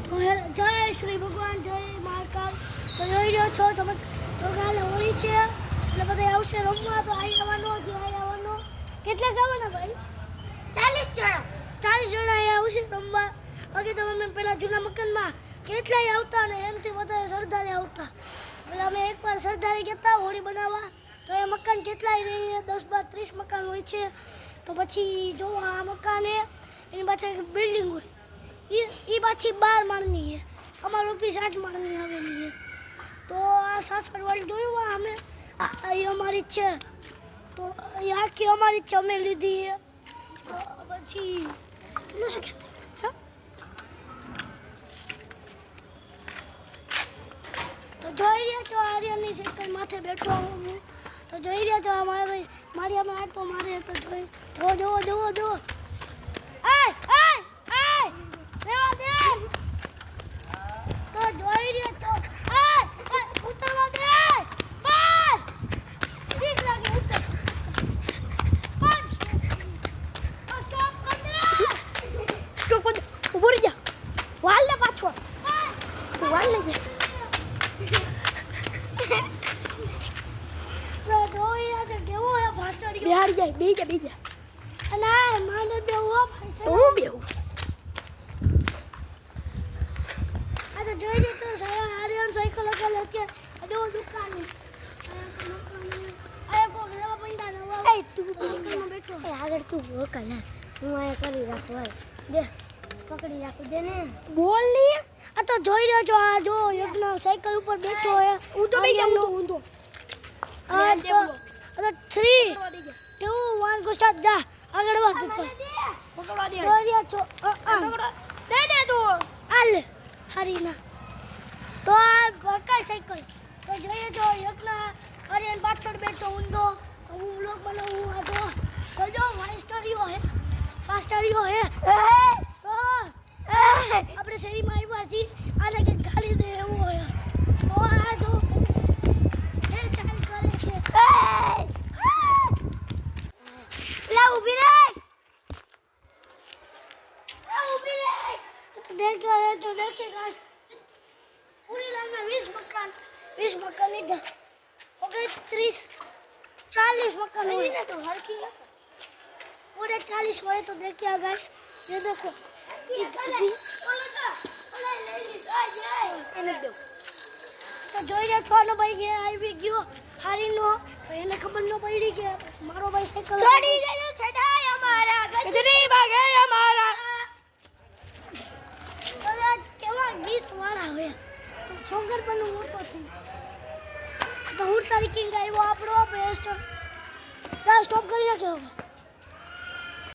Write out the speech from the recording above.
તો જય શ્રી ભગવાન, જય મહાકાલ. તો જોઈ રહ્યો છો તમે, તો કાલે હોળી છે એટલે બધા આવશે રમવા. તો અહીં આવવાનો કેટલા ગાવાના ભાઈ? 40 જણા. 40 જણા અહીં આવશે રમવા. બાકી તો અમે પેલા જૂના મકાનમાં કેટલાય આવતા ને એમથી વધારે સરદારી આવતા. એટલે અમે એકવાર સરદારી ગયા હોળી બનાવવા. તો એ મકાન કેટલાય રહી 10, 12, 30 મકાન હોય છે. તો પછી જો આ મકાન એની પાછળ એક બિલ્ડિંગ હોય, એ પાછી 12 માળની છે. અમારું ઓફિસ 8 માળની આવેલી છે. તો આ સાસવડવાળી જોયું અમે એ અમારી જ છે. તો એ આખી અમારી જ છે, અમે લીધી છે. તો પછી એટલે શું કહેતા તો જોઈ રહ્યા છો આર્યનની સાયકલ માથે બેઠો હું. તો જોઈ રહ્યા છો મારી અમે આટો મારે. તો જોવો રેવા દે. તો જોઈ રહ્યા છો ઉતરવા દે. ઠીક લાગે ઉતર. સ્ટોપ કર દે. સ્ટોપ કર. ઉભો રહી જા. વાલ લે પાછો. વાલ લે. બિહાર જાય બે જા અને માને બેહો ભાઈ તો હું બેહું. આ તો જોઈ લે તો આર્યન સાયકલ લગાલે કે જો દુકાન આયા કો ગ્રેવા પંડા નવા. એ તું સાયકલમાં બેઠો એ આગળ તું વકલ હું આયા કરી રાખો ભાઈ દે પકડી રાખો દે ને બોલ ની. આ તો જોઈ રહ્યો છો આ જો એકનો સાયકલ ઉપર બેઠો હે. હું તો બેહી જાઉં ઊંધો. આ તો 3 2 1 go start. જા આગળ વધ. પકડવા દે. જોરિયા છો પકડો દે તું હાલ હરીના. તો આ પકડ સાયકલ. તો જોઈએ જો એકલા હરીન પાછળ બેઠો ઊંધો. હું વ્લોગ બનાવું. આ તો જો ફાસ્ટરીઓ હે આપણે શેરીમાં આવ્યા છીએ. આને કે ગાલી દે એવું હોય. તો આ જો એ ચાલ કરે છે. ऊभी रह. देख देखेगा पूरी लाइन में 20 मकान इधर हो गए 30-40 मकान हुए ना. तो हर की पूरे 40 हुए. तो देखिए गाइस ये देखो इधर भी તો જોઈ રહ્યા છો ભાઈ કે આવી ગયો હારીનો. એને ખબર ન પડી કે મારો ભાઈ સાયકલ છોડી દેજો છડાય અમારા ગજરી ભાગે અમારા. તો કેવા ગીત વાળા હોય. તો છોકર પણ ઉડતો છું. તો હું તારી કિંગ આવ્યો આપણો બેસ્ટ. સ્ટોપ કરી નાખ્યો.